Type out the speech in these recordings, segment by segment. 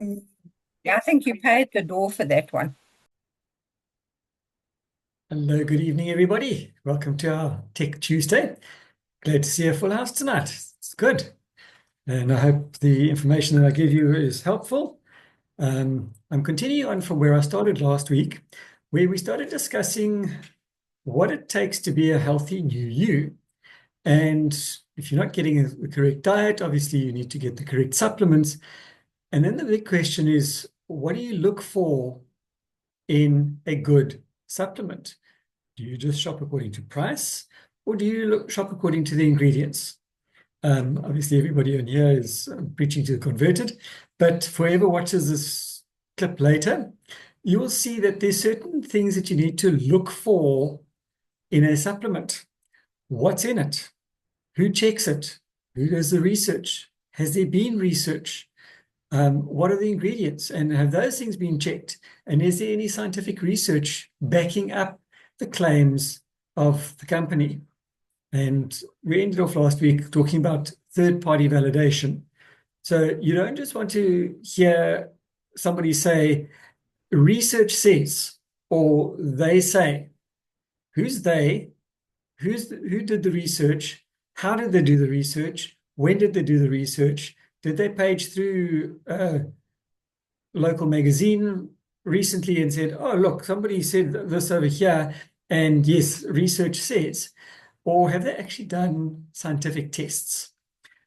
Mm, Yeah, I think you paid the door for that one. Hello, good evening, everybody. Welcome to our Tech Tuesday. Glad to see a full house tonight. It's good. And I hope the information that I give you is helpful. I'm continuing on from where I started last week, where we started discussing what it takes to be a healthy new you. And if you're not getting the correct diet, obviously you need to get the correct supplements. And then the big question is, what do you look for in a good supplement? Do you just shop according to price, or do you shop according to the ingredients? Obviously, everybody on here is preaching to the converted, but for whoever watches this clip later, you will see that there's certain things that you need to look for in a supplement. What's in it? Who checks it? Who does the research? Has there been research? What are the ingredients? And have those things been checked? And is there any scientific research backing up the claims of the company? And we ended off last week talking about third-party validation. So you don't just want to hear somebody say, research says, or they say. Who's they? Who did the research? How did they do the research? When did they do the research? Did they page through local magazine recently and said, oh, look, somebody said this over here, and yes, research says, or have they actually done scientific tests?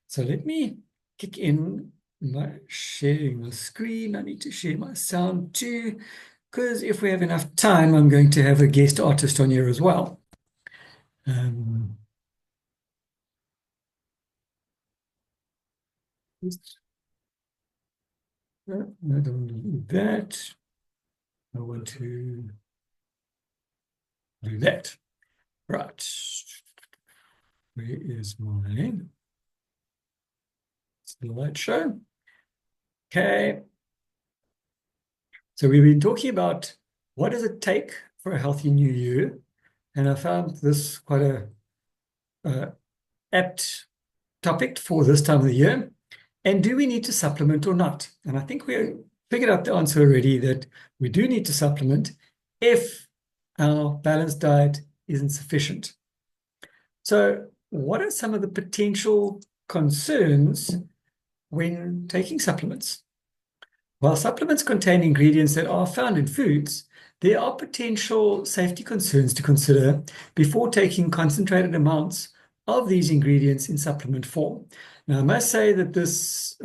So let me kick in my sharing the screen. I need to share my sound too, because if we have enough time, I'm going to have a guest artist on here as well. Um, I don't want to do that. I want to do that. Right. Where is my slideshow? Okay. So we've been talking about what does it take for a healthy new year, and I found this quite a apt topic for this time of the year. And do we need to supplement or not? And I think we figured out the answer already that we do need to supplement if our balanced diet isn't sufficient. So, what are some of the potential concerns when taking supplements? While supplements contain ingredients that are found in foods, there are potential safety concerns to consider before taking concentrated amounts of these ingredients in supplement form. Now, I must say that this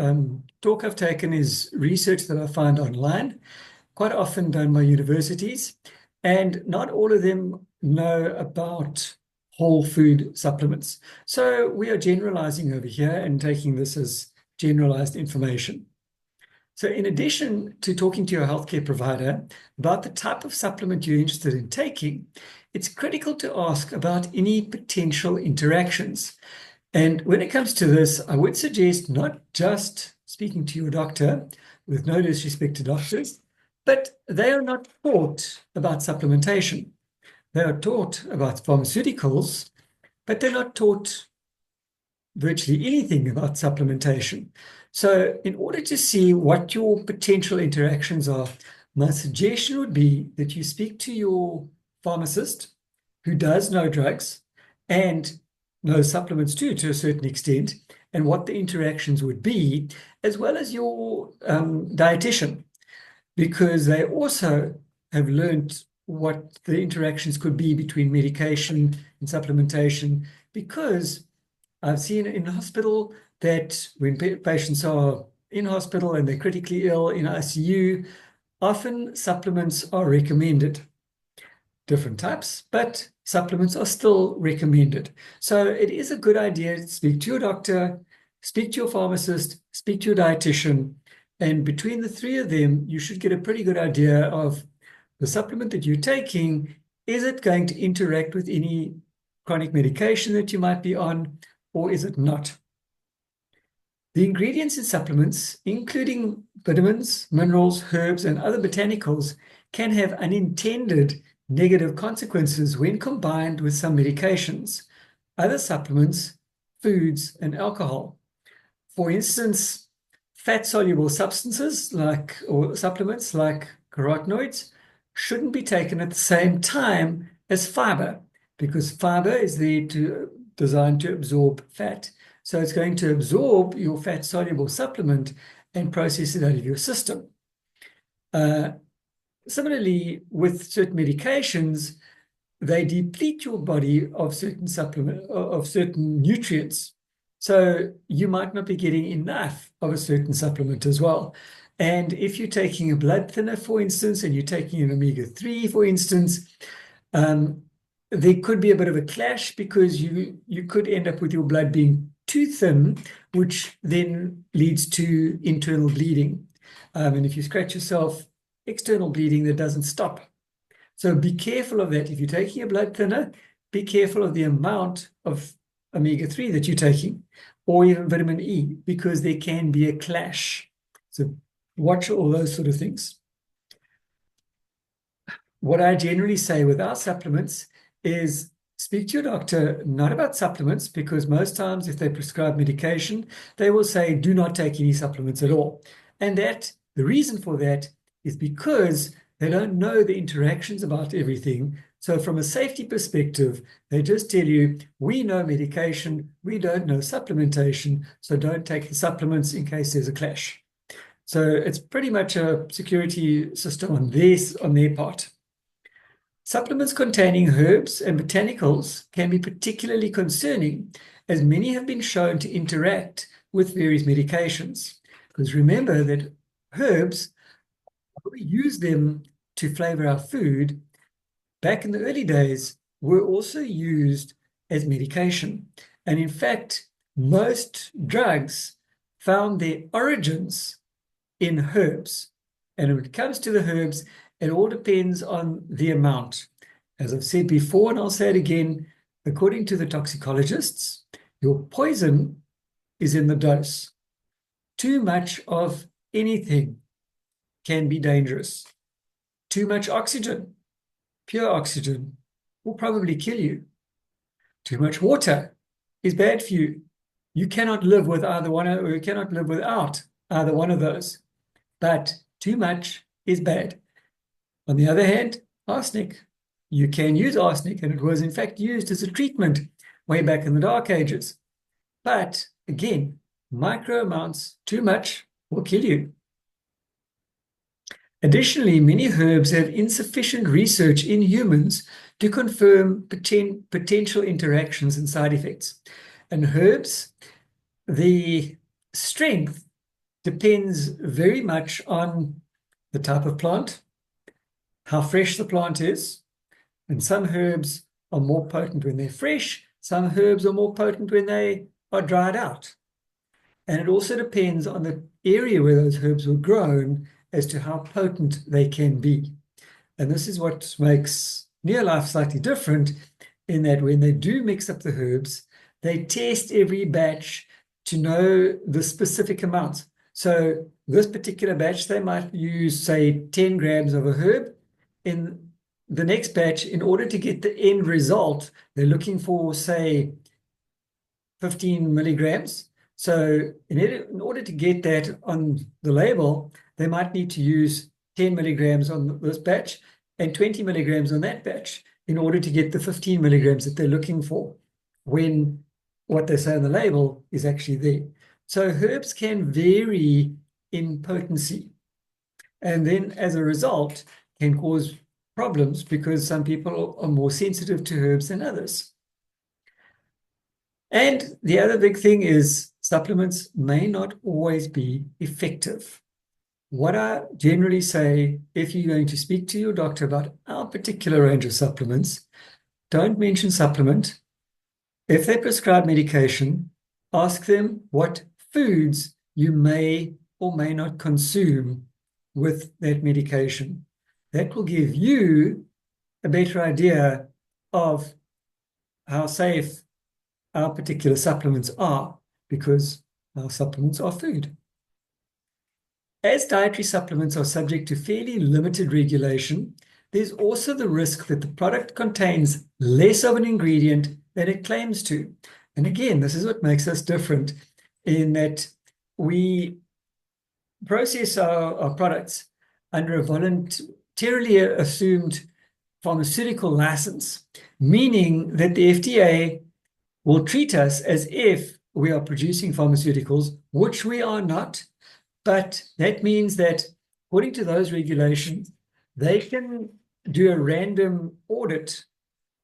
talk I've taken is research that I find online, quite often done by universities, and not all of them know about whole food supplements. So we are generalizing over here and taking this as generalized information. So, in addition to talking to your healthcare provider about the type of supplement you're interested in taking, it's critical to ask about any potential interactions. And when it comes to this, I would suggest not just speaking to your doctor, with no disrespect to doctors, but they are not taught about supplementation. They are taught about pharmaceuticals, but they're not taught virtually anything about supplementation. So, in order to see what your potential interactions are, my suggestion would be that you speak to your pharmacist who does know drugs and knows supplements too, to a certain extent, and what the interactions would be, as well as your dietitian, because they also have learned what the interactions could be between medication and supplementation, because I've seen in hospital that when patients are in hospital and they're critically ill in ICU, often supplements are recommended. Different types, but supplements are still recommended. So it is a good idea to speak to your doctor, speak to your pharmacist, speak to your dietitian, and between the three of them, you should get a pretty good idea of the supplement that you're taking. Is it going to interact with any chronic medication that you might be on, or is it not? The ingredients in supplements, including vitamins, minerals, herbs, and other botanicals, can have unintended negative consequences when combined with some medications, other supplements, foods, and alcohol. For instance, fat-soluble substances or supplements like carotenoids shouldn't be taken at the same time as fiber, because fiber is designed to absorb fat. So it's going to absorb your fat-soluble supplement and process it out of your system. Similarly, with certain medications, they deplete your body of certain nutrients. So you might not be getting enough of a certain supplement as well. And if you're taking a blood thinner, for instance, and you're taking an omega-3, for instance, there could be a bit of a clash, because you could end up with your blood being too thin, which then leads to internal bleeding. And if you scratch yourself, external bleeding that doesn't stop. So be careful of that. If you're taking a blood thinner, be careful of the amount of omega-3 that you're taking, or even vitamin E, because there can be a clash. So watch all those sort of things. What I generally say with our supplements is speak to your doctor, not about supplements, because most times if they prescribe medication, they will say, do not take any supplements at all. And the reason for that is because they don't know the interactions about everything. So from a safety perspective, they just tell you, we know medication, we don't know supplementation, so don't take the supplements in case there's a clash. So it's pretty much a security system on their part. Supplements containing herbs and botanicals can be particularly concerning, as many have been shown to interact with various medications. Because remember that herbs, we use them to flavor our food, back in the early days, were also used as medication. And in fact, most drugs found their origins in herbs. And when it comes to the herbs, it all depends on the amount. As I've said before, and I'll say it again, according to the toxicologists, your poison is in the dose. Too much of anything can be dangerous. Too much oxygen, pure oxygen, will probably kill you. Too much water is bad for you. You cannot live with either one, or you cannot live without either one of those. But too much is bad. On the other hand, arsenic. You can use arsenic, and it was in fact used as a treatment way back in the Dark Ages. But again, micro amounts, too much, will kill you. Additionally, many herbs have insufficient research in humans to confirm potential interactions and side effects. And herbs, the strength depends very much on the type of plant, how fresh the plant is, and some herbs are more potent when they're fresh, some herbs are more potent when they are dried out. And it also depends on the area where those herbs were grown as to how potent they can be. And this is what makes Neolife slightly different, in that when they do mix up the herbs, they test every batch to know the specific amounts. So this particular batch, they might use, say, 10 grams of a herb. In the next batch, in order to get the end result, they're looking for, say, 15 milligrams. So in order to get that on the label, they might need to use 10 milligrams on this batch and 20 milligrams on that batch in order to get the 15 milligrams that they're looking for, when what they say on the label is actually there. So herbs can vary in potency, and then as a result can cause problems, because some people are more sensitive to herbs than others. And the other big thing is supplements may not always be effective. What I generally say, if you're going to speak to your doctor about our particular range of supplements, don't mention supplement. If they prescribe medication, ask them what foods you may or may not consume with that medication. That will give you a better idea of how safe our particular supplements are, because our supplements are food. As dietary supplements are subject to fairly limited regulation, there's also the risk that the product contains less of an ingredient than it claims to. And again, this is what makes us different, in that we process our products under a voluntarily assumed pharmaceutical license, meaning that the FDA will treat us as if we are producing pharmaceuticals, which we are not. But that means that according to those regulations, they can do a random audit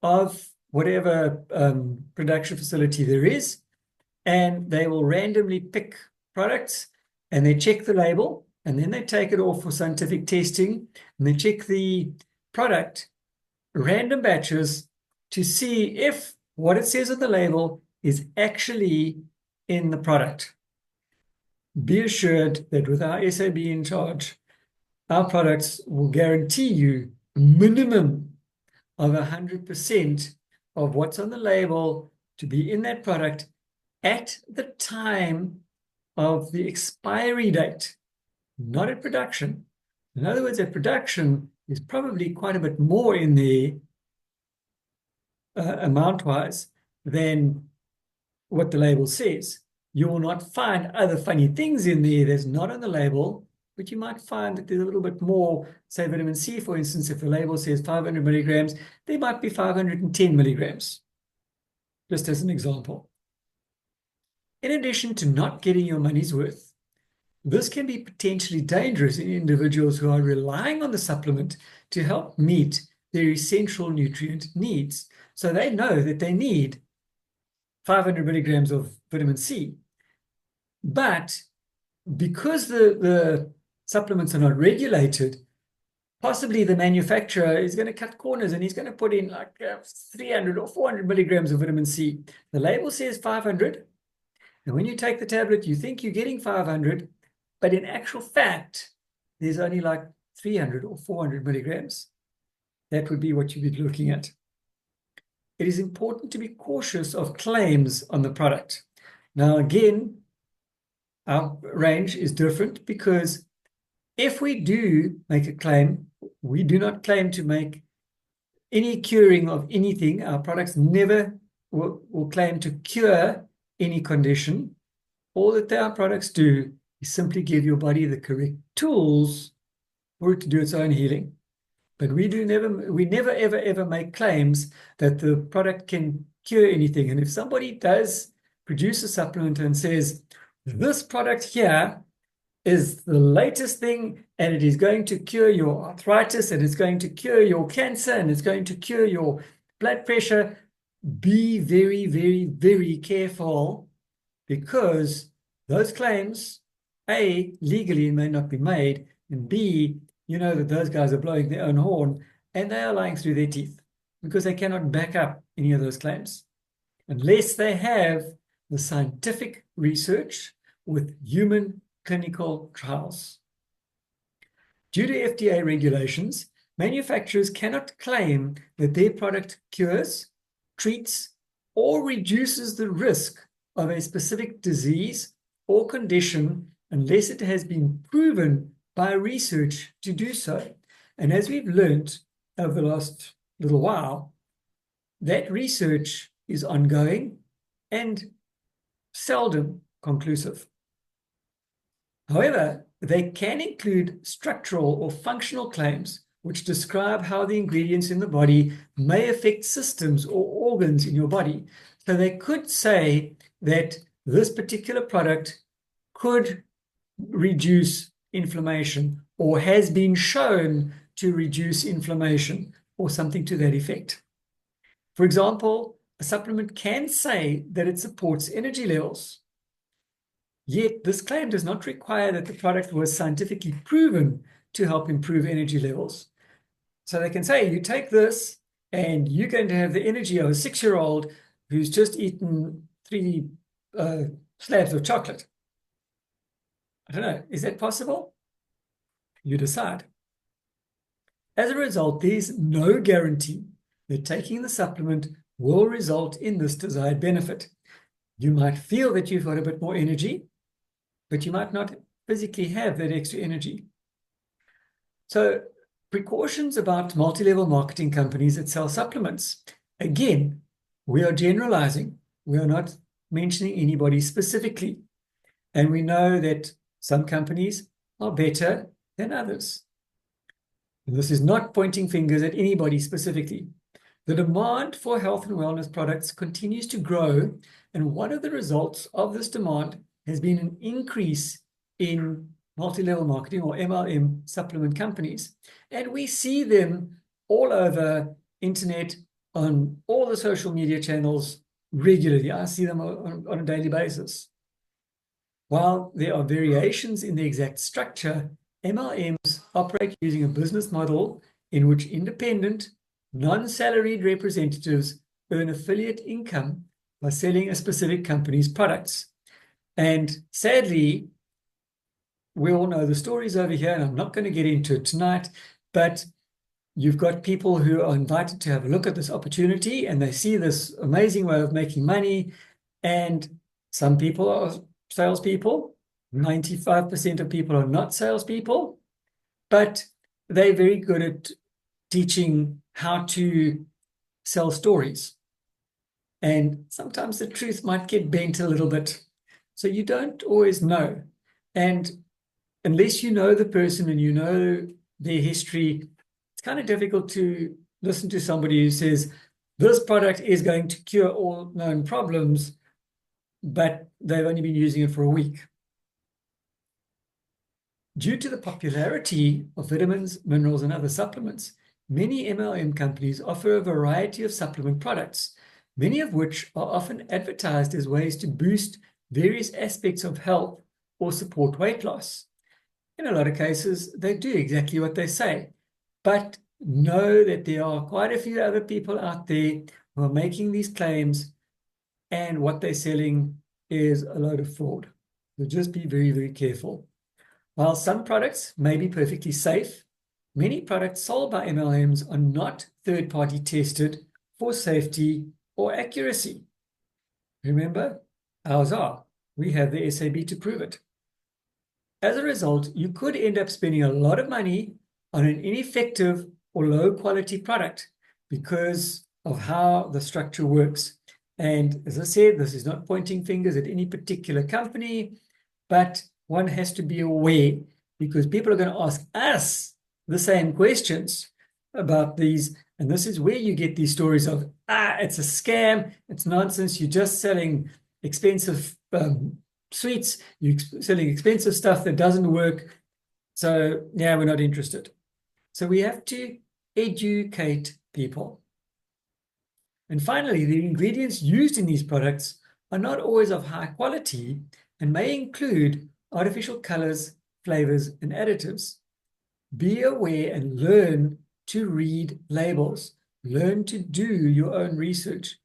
of whatever production facility there is, and they will randomly pick products and they check the label, and then they take it off for scientific testing, and they check the product, random batches, to see if what it says on the label is actually in the product. Be assured that with our SAB in charge, our products will guarantee you a minimum of 100% of what's on the label to be in that product at the time of the expiry date, not at production. In other words, at production, there's probably quite a bit more in there amount-wise than what the label says. You will not find other funny things in there that's not on the label, but you might find that there's a little bit more, say vitamin C, for instance. If the label says 500 milligrams, there might be 510 milligrams, just as an example. In addition to not getting your money's worth, this can be potentially dangerous in individuals who are relying on the supplement to help meet their essential nutrient needs. So they know that they need 500 milligrams of vitamin C. But because the supplements are not regulated, possibly the manufacturer is going to cut corners and he's going to put in like 300 or 400 milligrams of vitamin C. The label says 500. And when you take the tablet, you think you're getting 500, but in actual fact, there's only like 300 or 400 milligrams. That would be what you'd be looking at. It is important to be cautious of claims on the product. Now, again, our range is different because if we do make a claim, we do not claim to make any curing of anything. Our products never will claim to cure any condition. All that our products do is simply give your body the correct tools for it to do its own healing. But we never ever make claims that the product can cure anything. And if somebody does produce a supplement and says, this product here is the latest thing and it is going to cure your arthritis and it's going to cure your cancer and it's going to cure your blood pressure, be very, very, very careful, because those claims, A, legally may not be made, and B, you know that those guys are blowing their own horn and they are lying through their teeth because they cannot back up any of those claims unless they have the scientific research with human clinical trials. Due to FDA regulations, manufacturers cannot claim that their product cures, treats, or reduces the risk of a specific disease or condition unless it has been proven by research to do so. And as we've learned over the last little while, that research is ongoing and seldom conclusive. However, they can include structural or functional claims which describe how the ingredients in the body may affect systems or organs in your body. So they could say that this particular product could reduce inflammation or has been shown to reduce inflammation or something to that effect. For example, a supplement can say that it supports energy levels. Yet this claim does not require that the product was scientifically proven to help improve energy levels. So they can say, you take this and you're going to have the energy of a 6-year-old who's just eaten 3 slabs of chocolate. I don't know, is that possible? You decide. As a result, there's no guarantee that taking the supplement will result in this desired benefit. You might feel that you've got a bit more energy, but you might not physically have that extra energy. So, precautions about multi-level marketing companies that sell supplements. Again, we are generalizing. We are not mentioning anybody specifically. And we know that some companies are better than others. And this is not pointing fingers at anybody specifically. The demand for health and wellness products continues to grow, and one of the results of this demand has been an increase in multi-level marketing, or MLM, supplement companies. And we see them all over internet, on all the social media channels regularly. I see them on a daily basis. While there are variations in the exact structure, MLMs operate using a business model in which independent, non-salaried representatives earn affiliate income by selling a specific company's products. And sadly, we all know the stories over here, and I'm not going to get into it tonight, but you've got people who are invited to have a look at this opportunity, and they see this amazing way of making money. And some people are salespeople. 95% of people are not salespeople, but they're very good at teaching how to sell stories. And sometimes the truth might get bent a little bit. So you don't always know. And unless you know the person and you know their history, it's kind of difficult to listen to somebody who says, this product is going to cure all known problems, but they've only been using it for a week. Due to the popularity of vitamins, minerals, and other supplements, many MLM companies offer a variety of supplement products, many of which are often advertised as ways to boost various aspects of health or support weight loss. In a lot of cases, they do exactly what they say, but know that there are quite a few other people out there who are making these claims, and what they're selling is a load of fraud. So just be very, very careful. While some products may be perfectly safe, many products sold by MLMs are not third-party tested for safety or accuracy. Remember, ours are. We have the SAB to prove it. As a result, you could end up spending a lot of money on an ineffective or low-quality product because of how the structure works. And as I said, this is not pointing fingers at any particular company, but one has to be aware, because people are going to ask us the same questions about these. And this is where you get these stories of, it's a scam, it's nonsense, you're just selling expensive sweets, you're selling expensive stuff that doesn't work. So, yeah, we're not interested. So we have to educate people. And finally, the ingredients used in these products are not always of high quality and may include artificial colors, flavors, and additives. Be aware and learn to read labels. Learn to do your own research.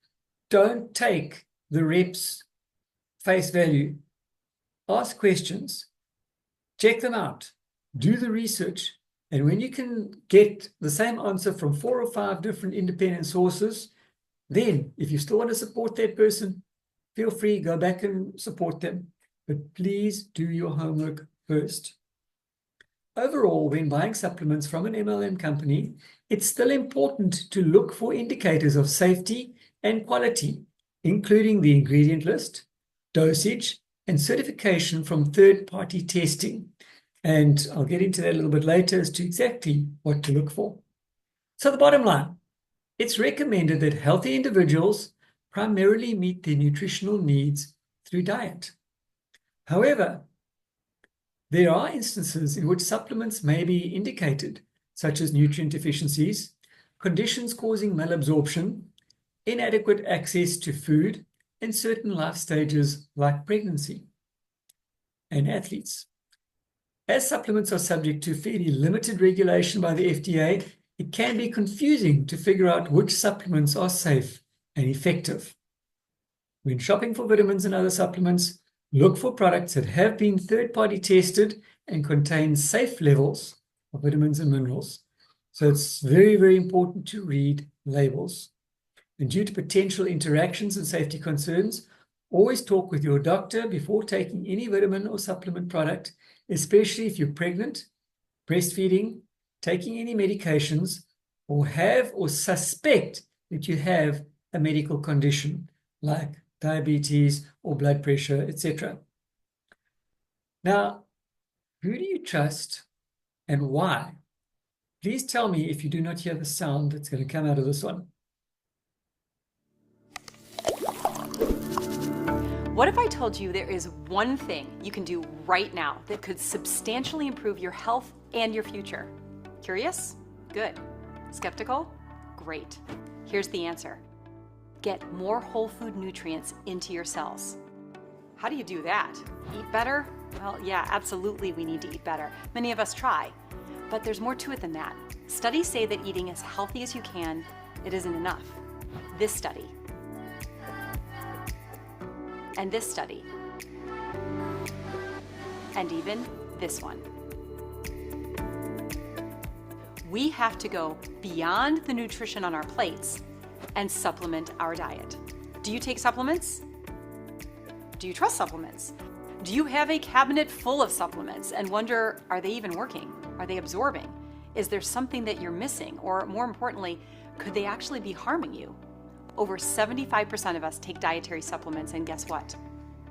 Don't take the reps' face value. Ask questions. Check them out. Do the research. And when you can get the same answer from 4 or 5 different independent sources, then if you still want to support that person, feel free, go back and support them. But please do your homework first. Overall, when buying supplements from an MLM company, it's still important to look for indicators of safety and quality, including the ingredient list, dosage, and certification from third-party testing. And I'll get into that a little bit later as to exactly what to look for. So the bottom line, it's recommended that healthy individuals primarily meet their nutritional needs through diet. However, there are instances in which supplements may be indicated, such as nutrient deficiencies, conditions causing malabsorption, inadequate access to food, and certain life stages like pregnancy and athletes. As supplements are subject to fairly limited regulation by the FDA, it can be confusing to figure out which supplements are safe and effective. When shopping for vitamins and other supplements, look for products that have been third-party tested and contain safe levels of vitamins and minerals. So it's very, very important to read labels. And due to potential interactions and safety concerns, always talk with your doctor before taking any vitamin or supplement product, especially if you're pregnant, breastfeeding, taking any medications, or have or suspect that you have a medical condition like diabetes or blood pressure, etc. Now, Who do you trust and why? Please tell me if you do not hear the sound that's going to come out of this one. What if I told you there is one thing you can do right now that could substantially improve your health and your future? Curious? Good. Skeptical? Great. Here's the answer. Get more whole food nutrients into your cells. How do you do that? Eat better? Well, yeah, absolutely we need to eat better. Many of us try. But there's more to it than that. Studies say that eating as healthy as you can, it isn't enough. This study. And this study. And even this one. We have to go beyond the nutrition on our plates and supplement our diet. Do you take supplements? Do you trust supplements? Do you have a cabinet full of supplements and wonder, are they even working? Are they absorbing? Is there something that you're missing? Or more importantly, could they actually be harming you? Over 75% of us take dietary supplements, and guess what?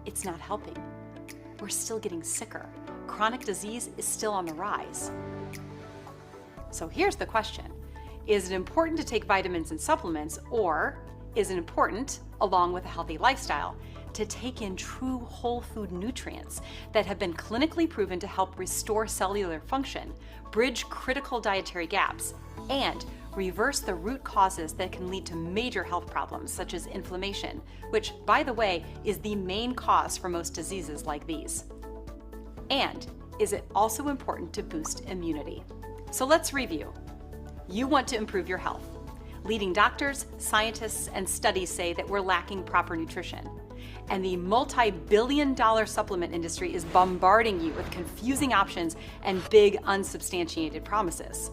It's not helping. We're still getting sicker. Chronic disease is still on the rise. So here's the question. Is it important to take vitamins and supplements, or is it important, along with a healthy lifestyle, to take in true whole food nutrients that have been clinically proven to help restore cellular function, bridge critical dietary gaps, and reverse the root causes that can lead to major health problems such as inflammation, which, by the way, is the main cause for most diseases like these? And is it also important to boost immunity? So let's review. You want to improve your health. Leading doctors, scientists, and studies say that we're lacking proper nutrition. And the multi-billion-dollar supplement industry is bombarding you with confusing options and big unsubstantiated promises.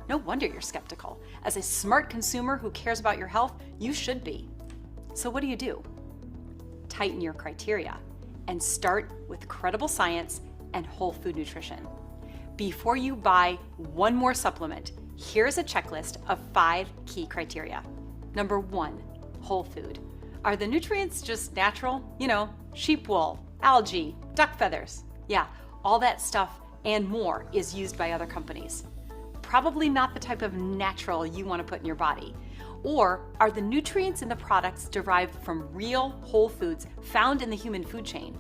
No wonder you're skeptical. As a smart consumer who cares about your health, you should be. So what do? Tighten your criteria and start with credible science and whole food nutrition. Before you buy one more supplement, here's a checklist of 5 key criteria. Number 1, whole food. Are the nutrients just natural? You know, sheep wool, algae, duck feathers. Yeah, all that stuff and more is used by other companies. Probably not the type of natural you want to put in your body. Or are the nutrients in the products derived from real whole foods found in the human food chain?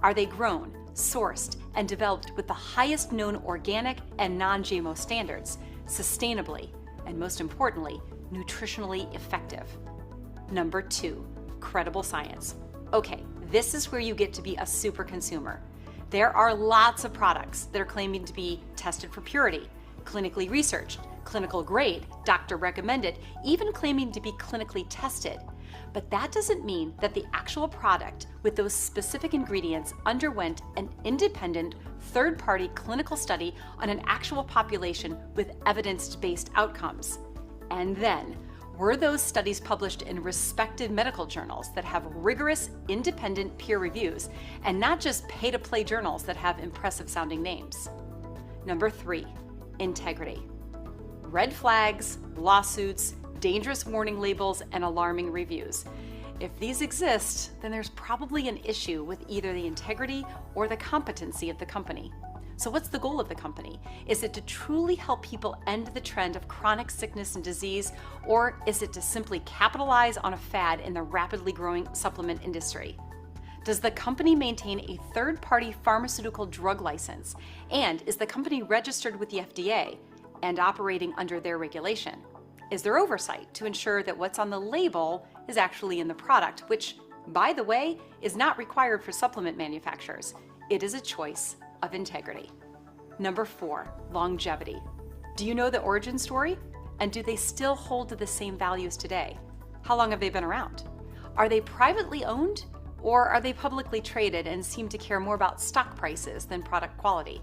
Are they grown, sourced, and developed with the highest known organic and non-GMO standards, sustainably, and most importantly, nutritionally effective? Number 2, credible science. Okay, this is where you get to be a super consumer. There are lots of products that are claiming to be tested for purity, clinically researched, clinical grade, doctor recommended, even claiming to be clinically tested. But that doesn't mean that the actual product with those specific ingredients underwent an independent, third-party clinical study on an actual population with evidence-based outcomes. And then, were those studies published in respected medical journals that have rigorous, independent peer reviews, and not just pay-to-play journals that have impressive-sounding names? Number 3, integrity. Red flags, lawsuits, dangerous warning labels, and alarming reviews. If these exist, then there's probably an issue with either the integrity or the competency of the company. So what's the goal of the company? Is it to truly help people end the trend of chronic sickness and disease, or is it to simply capitalize on a fad in the rapidly growing supplement industry? Does the company maintain a third-party pharmaceutical drug license? And is the company registered with the FDA and operating under their regulation? Is there oversight to ensure that what's on the label is actually in the product, which, by the way, is not required for supplement manufacturers? It is a choice of integrity. Number 4, longevity. Do you know the origin story? And do they still hold to the same values today? How long have they been around? Are they privately owned, or are they publicly traded and seem to care more about stock prices than product quality?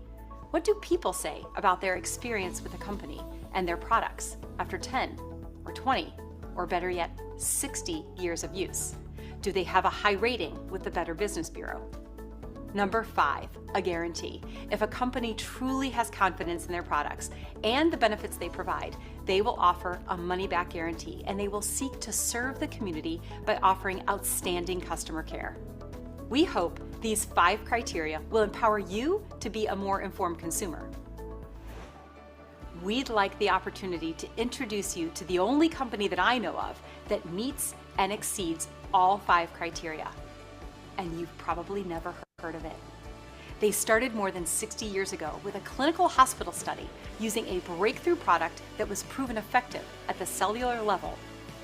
What do people say about their experience with a company and their products after 10 or 20, or better yet, 60 years of use? Do they have a high rating with the Better Business Bureau? Number 5, a guarantee. If a company truly has confidence in their products and the benefits they provide, they will offer a money-back guarantee, and they will seek to serve the community by offering outstanding customer care. We hope These 5 criteria will empower you to be a more informed consumer. We'd like the opportunity to introduce you to the only company that I know of that meets and exceeds all 5 criteria. And you've probably never heard of it. They started more than 60 years ago with a clinical hospital study using a breakthrough product that was proven effective at the cellular level.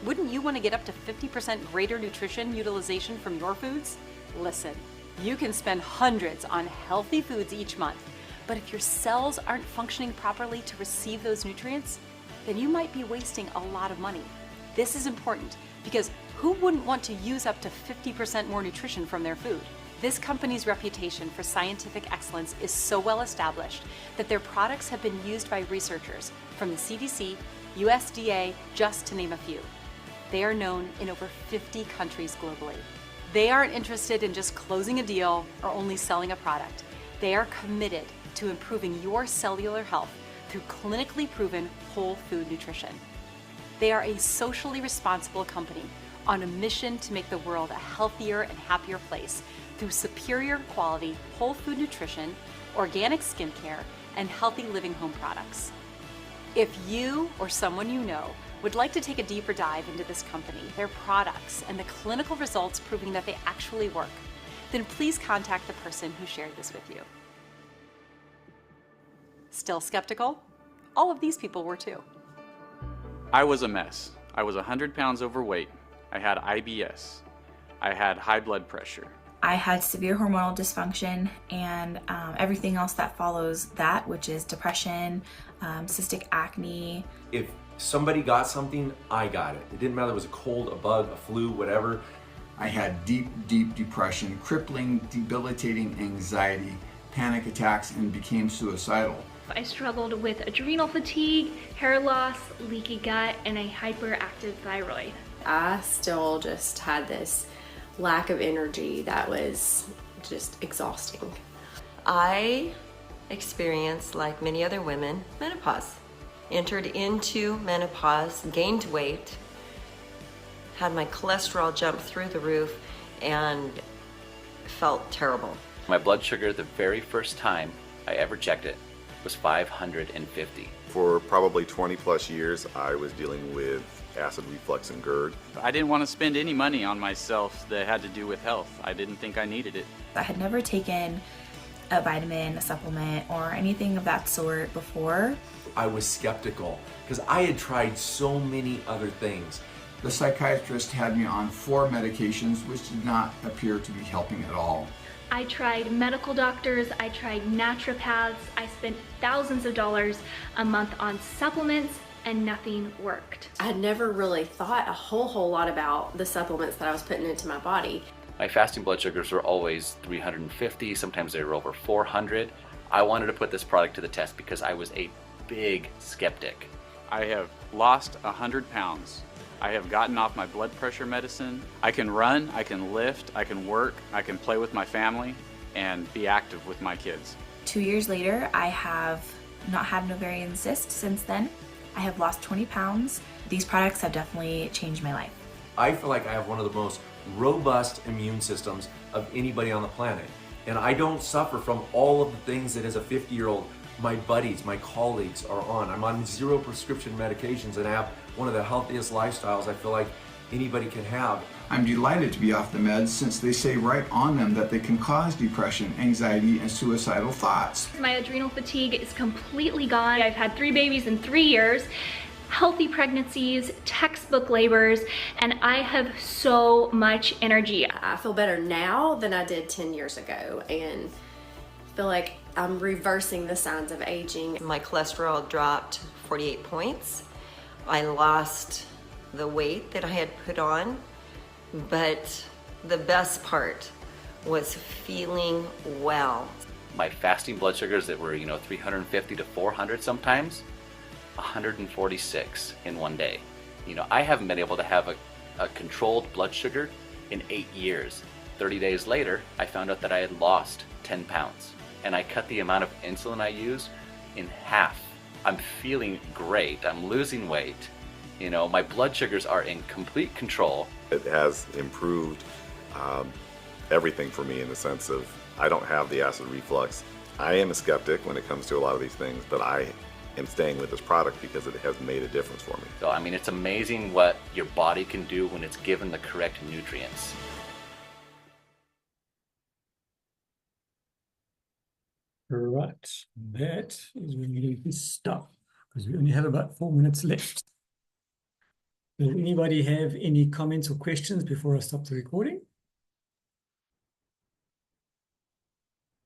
Wouldn't you want to get up to 50% greater nutrition utilization from your foods? Listen, you can spend hundreds on healthy foods each month, but if your cells aren't functioning properly to receive those nutrients, then you might be wasting a lot of money. This is important because who wouldn't want to use up to 50% more nutrition from their food? This company's reputation for scientific excellence is so well established that their products have been used by researchers from the CDC, USDA, just to name a few. They are known in over 50 countries globally. They aren't interested in just closing a deal or only selling a product. They are committed to improving your cellular health through clinically proven whole food nutrition. They are a socially responsible company on a mission to make the world a healthier and happier place through superior quality whole food nutrition, organic skincare, and healthy living home products. If you or someone you know would like to take a deeper dive into this company, their products, and the clinical results proving that they actually work, then please contact the person who shared this with you. Still skeptical? All of these people were too. I was a mess. I was 100 pounds overweight. I had IBS. I had high blood pressure. I had severe hormonal dysfunction and everything else that follows that, which is depression, cystic acne. If somebody got something, I got it. It didn't matter if it was a cold, a bug, a flu, whatever. I had deep, deep depression, crippling, debilitating anxiety, panic attacks, and became suicidal. I struggled with adrenal fatigue, hair loss, leaky gut, and a hyperactive thyroid. I still just had this lack of energy that was just exhausting. I experienced, like many other women, menopause. Entered into menopause, gained weight, had my cholesterol jump through the roof, and felt terrible. My blood sugar the very first time I ever checked it was 550. For probably 20 plus years, I was dealing with acid reflux and GERD. I didn't want to spend any money on myself that had to do with health. I didn't think I needed it. I had never taken a vitamin, a supplement, or anything of that sort before. I was skeptical because I had tried so many other things. The psychiatrist had me on 4 medications, which did not appear to be helping at all. I tried medical doctors, I tried naturopaths, I spent thousands of dollars a month on supplements, and nothing worked. I had never really thought a whole lot about the supplements that I was putting into my body. My fasting blood sugars were always 350, sometimes they were over 400. I wanted to put this product to the test because I was a big skeptic. I have lost 100 pounds. I have gotten off my blood pressure medicine. I can run, I can lift, I can work, I can play with my family, and be active with my kids. 2 years later, I have not had an ovarian cyst since then. I have lost 20 pounds. These products have definitely changed my life. I feel like I have one of the most robust immune systems of anybody on the planet. And I don't suffer from all of the things that as a 50-year-old, my buddies, my colleagues are on. I'm on 0 prescription medications and I have one of the healthiest lifestyles I feel like anybody can have. I'm delighted to be off the meds since they say right on them that they can cause depression, anxiety, and suicidal thoughts. My adrenal fatigue is completely gone. I've had 3 babies in 3 years, healthy pregnancies, textbook labors, and I have so much energy. I feel better now than I did 10 years ago, and feel like I'm reversing the signs of aging. My cholesterol dropped 48 points. I lost the weight that I had put on, but the best part was feeling well. My fasting blood sugars that were, 350 to 400 sometimes, 146 in one day. I haven't been able to have a controlled blood sugar in 8 years. 30 days later, I found out that I had lost 10 pounds. And I cut the amount of insulin I use in half. I'm feeling great. I'm losing weight. My blood sugars are in complete control. It has improved everything for me in the sense of I don't have the acid reflux. I am a skeptic when it comes to a lot of these things, but I am staying with this product because it has made a difference for me. So, I mean, it's amazing what your body can do when it's given the correct nutrients. Right, that is when we need to stop because we only have about 4 minutes left. Does anybody have any comments or questions before I stop the recording?